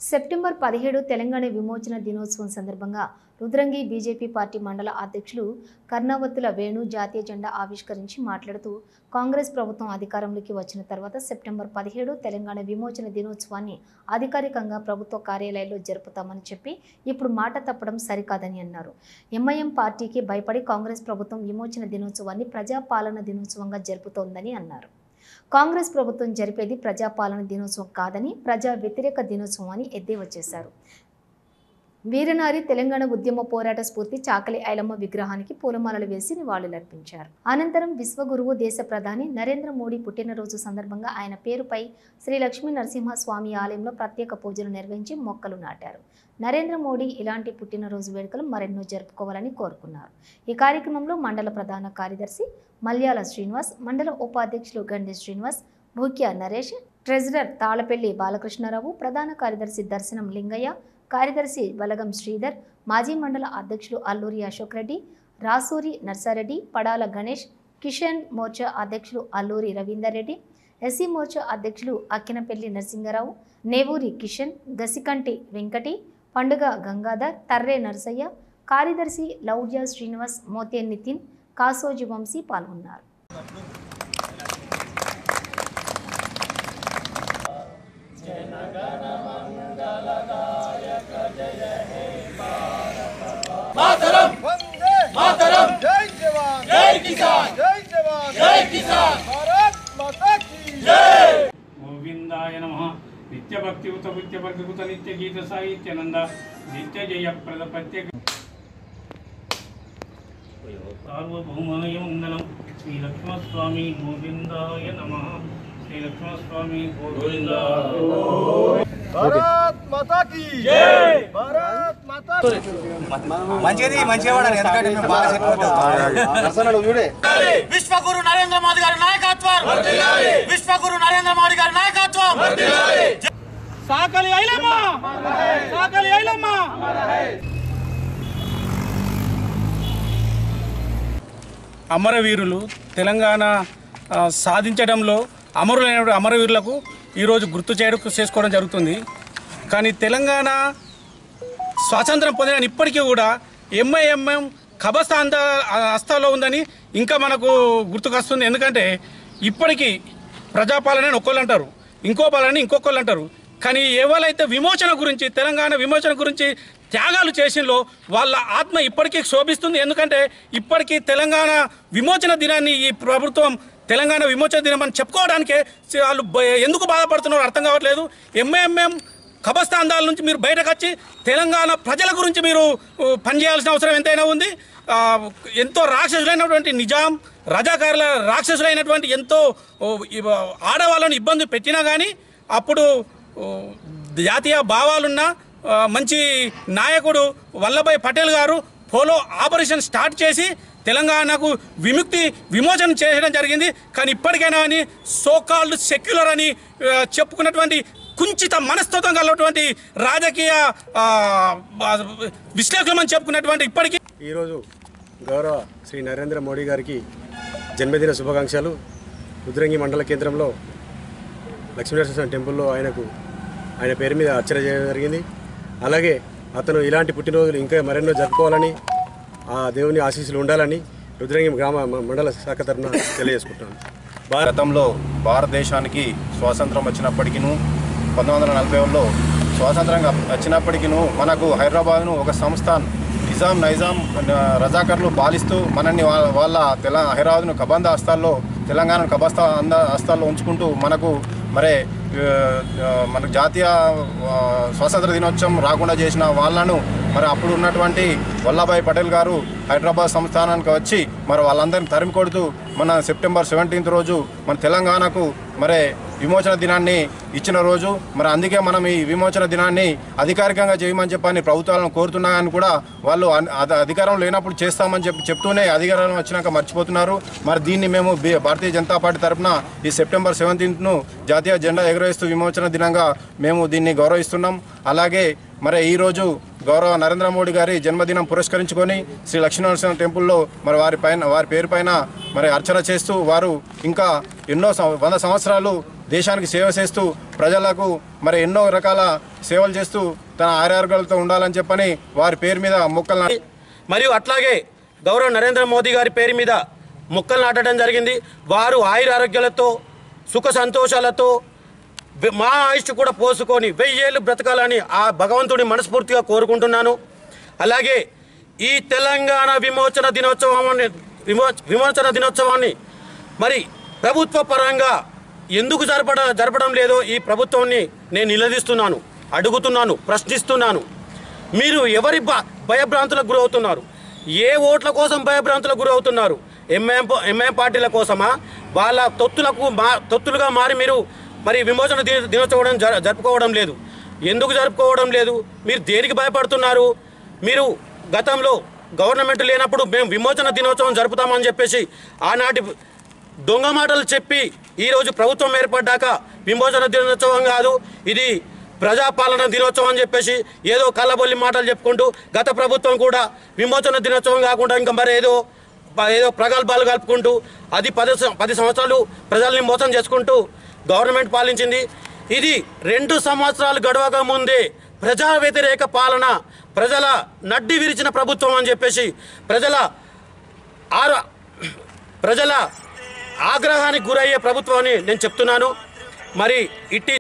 September 17 Telangana విమోచన దినోత్సవం సందర్భంగా రుద్రంగి బీజేపీ పార్టీ మండల అధ్యక్షులు కర్ణావతుల వేణు జాతీయ జెండా ఆవిష్కరించి మాట్లాడుతూ కాంగ్రెస్ ప్రభుత్వం అధికారంలోకి వచ్చిన తర్వాత సెప్టెంబర్ 17 తెలంగాణ విమోచన దినోత్సవాన్ని అధికారికంగా ప్రభుత్వ కార్యాలయాల్లో జరుపుతామని చెప్పి ఇప్పుడు మాట తప్పడం సరికాదని అన్నారు. ఎంఐఎం పార్టీకి భయపడి కాంగ్రెస్ ప్రభుత్వం విమోచన దినోత్సవాన్ని ప్రజాపాలన దినోత్సవంగా జరుపుతోందని అన్నారు. కాంగ్రెస్ ప్రభుత్వం జరిపేది ప్రజాపాలన దినోత్సవం కాదని ప్రజా వ్యతిరేక దినోత్సవం అని ఎద్దేవా చేశారు. వీరనారి తెలంగాణ ఉద్యమ పోరాట స్ఫూర్తి చాకలి ఐలమ్మ విగ్రహానికి పూలమాలలు వేసి నివాళులర్పించారు. అనంతరం విశ్వగురువు దేశ ప్రధాని నరేంద్ర మోడీ పుట్టినరోజు సందర్భంగా ఆయన పేరుపై శ్రీ లక్ష్మీ నరసింహస్వామి ఆలయంలో ప్రత్యేక పూజలు నిర్వహించి మొక్కలు నాటారు. నరేంద్ర మోడీ ఇలాంటి పుట్టినరోజు వేడుకలు మరెన్నో జరుపుకోవాలని కోరుకున్నారు. ఈ కార్యక్రమంలో మండల ప్రధాన కార్యదర్శి మల్యాల శ్రీనివాస్, మండల ఉపాధ్యక్షులు గండి శ్రీనివాస్, భూక్య నరేష్, ట్రెజరర్ తాళపెల్లి బాలకృష్ణారావు, ప్రధాన కార్యదర్శి దర్శనం లింగయ్య, కార్యదర్శి బలగం శ్రీధర్, మాజీ మండల అధ్యక్షులు అల్లూరి అశోక్ రెడ్డి, రాసూరి నర్సారెడ్డి, పడాల గణేష్, కిషన్ మోర్చా అధ్యక్షులు అల్లూరి రవీందర్ రెడ్డి, ఎస్సీ మోర్చా అధ్యక్షులు అక్కినపల్లి నరసింగరావు, నేవూరి కిషన్, గసికంటి వెంకటి, పండుగ గంగాధర్, తర్రే నరసయ్య, కార్యదర్శి లౌడ్య శ్రీనివాస్, మోతే నితిన్, కాసోజి వంశీ పాల్గొన్నారు. मातरम वंदे मातरम जय जवान जय किसान जय जवान जय किसान भारत माता की जय गोविंदाय नमः नित्य भक्तियुत नित्य गीत साहित्यानंद नित्य जय प्रदपत्य सार्वभौमाय मंगलम श्री लक्ष्मण स्वामी गोविंदाय नमः श्री लक्ष्मण स्वामी गोविंदाय भारत माता की जय भारत माता మంచిది మంచిగా వాడాలి ఎందుకంటే మేము బాగా చెప్పొద్దు చూడే విశ్వగురు నరేంద్ర మోడీ గారి నాయకత్వం వర్ధిల్లాలి విశ్వగురు నరేంద్ర మోడీ గారి నాయకత్వం వర్ధిల్లాలి సాకలి ఐలమ్మ సాకలి ఐలమ్మ అమరవీరులు తెలంగాణ సాధించడంలో అమరులైన అమరవీరులకు ఈరోజు గుర్తు చేసుకోవడం జరుగుతుంది. కానీ తెలంగాణ స్వాతంత్రం పొందిన ఇప్పటికీ కూడా ఎంఐఎంఎం ఖబస్తా హస్తాల్లో ఉందని ఇంకా మనకు గుర్తుకొస్తుంది. ఎందుకంటే ఇప్పటికీ ప్రజాపాలన ఒక్కొళ్ళు అంటారు, ఇంకో పాలన ఇంకొకళ్ళు అంటారు. కానీ ఎవరైతే విమోచన గురించి తెలంగాణ విమోచన గురించి త్యాగాలు చేసిందో వాళ్ళ ఆత్మ ఇప్పటికీ శోభిస్తుంది. ఎందుకంటే ఇప్పటికీ తెలంగాణ విమోచన దినాన్ని ఈ ప్రభుత్వం తెలంగాణ విమోచన దినం అని చెప్పుకోవడానికే వాళ్ళు ఎందుకు బాధపడుతున్నారో అర్థం కావట్లేదు. ఎంఐఎంఎం ఖబస్తాందాల నుంచి మీరు బయటకు వచ్చి తెలంగాణ ప్రజల గురించి మీరు పనిచేయాల్సిన అవసరం ఎంతైనా ఉంది. ఎంతో రాక్షసులైనటువంటి నిజాం రజాకారుల రాక్షసులైనటువంటి ఎంతో ఆడవాళ్ళని ఇబ్బంది పెట్టినా కానీ అప్పుడు జాతీయ భావాలున్న మంచి నాయకుడు వల్లభాయ్ పటేల్ గారు పోలో ఆపరేషన్ స్టార్ట్ చేసి తెలంగాణకు విమోచన చేయడం జరిగింది. కానీ ఇప్పటికైనా అని సోకాల్డ్ సెక్యులర్ అని చెప్పుకున్నటువంటి కుంచిత మనస్తత్వం కలిగినటువంటి రాజకీయ విశ్లేషకులు అని చెప్పుకున్నటువంటి ఇప్పటికీ ఈరోజు గౌరవ శ్రీ నరేంద్ర మోడీ గారికి జన్మదిన శుభాకాంక్షలు. రుద్రంగి మండల కేంద్రంలో లక్ష్మీనరసింహ టెంపుల్లో ఆయన పేరు మీద అర్చన చేయడం జరిగింది. అలాగే అతను ఇలాంటి పుట్టినరోజులు ఇంకా మరెన్నో జరుపుకోవాలని ఆ దేవుని ఆశీస్సులు ఉండాలని రుద్రంగి గ్రామ మండల శాఖ తరఫున తెలియజేసుకుంటున్నాను. గతంలో భారతదేశానికి స్వాతంత్రం వచ్చినప్పటికీ 1940లో స్వాతంత్రంగా వచ్చినప్పటికీ మనకు హైదరాబాద్ను ఒక సంస్థాన్ నైజాం రజాకర్లు పాలిస్తూ మనల్ని వాళ్ళ హైదరాబాద్ను కబంద హస్తాల్లో తెలంగాణను కబస్తా హస్తాల్లో ఉంచుకుంటూ మనకు జాతీయ స్వాతంత్ర దినోత్సవం రాకుండా చేసిన వాళ్ళను అప్పుడు ఉన్నటువంటి వల్లభాయ్ పటేల్ గారు హైదరాబాద్ సంస్థానానికి వచ్చి వాళ్ళందరినీ తరిమి కొడుతూ మన సెప్టెంబర్ 17 రోజు మన తెలంగాణకు విమోచన దినాన్ని ఇచ్చిన రోజు. అందుకే మనం ఈ విమోచన దినాన్ని అధికారికంగా చేయమని చెప్పని ప్రభుత్వాలను కోరుతున్నా కానీ కూడా వాళ్ళు అధికారం లేనప్పుడు చేస్తామని చెప్తూనే అధికారం వచ్చినాక మర్చిపోతున్నారు. దీన్ని మేము భారతీయ జనతా పార్టీ తరఫున ఈ సెప్టెంబర్ 17ను జాతీయ జెండా ఎగురవేస్తూ విమోచన దినంగా మేము దీన్ని గౌరవిస్తున్నాం. అలాగే ఈరోజు గౌరవ నరేంద్ర మోడీ గారి జన్మదినం పురస్కరించుకొని శ్రీ లక్ష్మీనరసింహ టెంపుల్లో వారి పేరు పైన అర్చన చేస్తూ వారు ఇంకా ఎన్నో 100 సంవత్సరాలు దేశానికి సేవ చేస్తూ ప్రజలకు మరి ఎన్నో రకాల సేవలు చేస్తూ తన ఆరోగ్యాలతో ఉండాలని చెప్పని వారి పేరు మీద మొక్కలు మరియు అట్లాగే గౌరవ నరేంద్ర మోదీ గారి పేరు మీద మొక్కలు నాటడం జరిగింది. వారు ఆయురారోగ్యాలతో సుఖ సంతోషాలతో మా ఆయుష్ కూడా పోసుకొని 1000 ఏళ్ళు బ్రతకాలని ఆ భగవంతుడి మనస్ఫూర్తిగా కోరుకుంటున్నాను. అలాగే ఈ తెలంగాణ విమోచన దినోత్సవాన్ని మరి ప్రభుత్వ పరంగా ఎందుకు జరపడం లేదో ఈ ప్రభుత్వాన్ని నేను నిలదీస్తున్నాను, అడుగుతున్నాను, ప్రశ్నిస్తున్నాను. మీరు ఎవరి భయభ్రాంతులకు గురవుతున్నారు? ఏ ఓట్ల కోసం భయభ్రాంతులకు గురవుతున్నారు? ఎంఐఎం పార్టీల కోసమా? వాళ్ళ తొత్తులుగా మారి మీరు మరి విమోచన దినోత్సవం జరుపుకోవడం లేదు. ఎందుకు జరుపుకోవడం లేదు? మీరు దేనికి భయపడుతున్నారు? మీరు గతంలో గవర్నమెంట్ లేనప్పుడు మేము విమోచన దినోత్సవం జరుపుతామని చెప్పేసి ఆనాటి దొంగ మాటలు చెప్పి ఈరోజు ప్రభుత్వం ఏర్పడ్డాక విమోచన దినోత్సవం కాదు, ఇది ప్రజాపాలన దినోత్సవం అని చెప్పేసి ఏదో కళ్ళబొల్లి మాటలు చెప్పుకుంటూ గత ప్రభుత్వం కూడా విమోచన దినోత్సవం కాకుండా ఇంకా మరి ఏదో ప్రగల్భాలు కలుపుకుంటూ అది 10 సంవత్సరాలు ప్రజల్ని మోసం చేసుకుంటూ గవర్నమెంట్ పాలించింది. ఇది 2 సంవత్సరాలు గడవక ముందే ప్రజా వ్యతిరేక పాలన, ప్రజల నడ్డి విరిచిన ప్రభుత్వం అని చెప్పేసి ప్రజల ఆగ్రహానికి గురయ్యే ప్రభుత్వం అని నేను చెప్తున్నాను. మరి ఇట్టి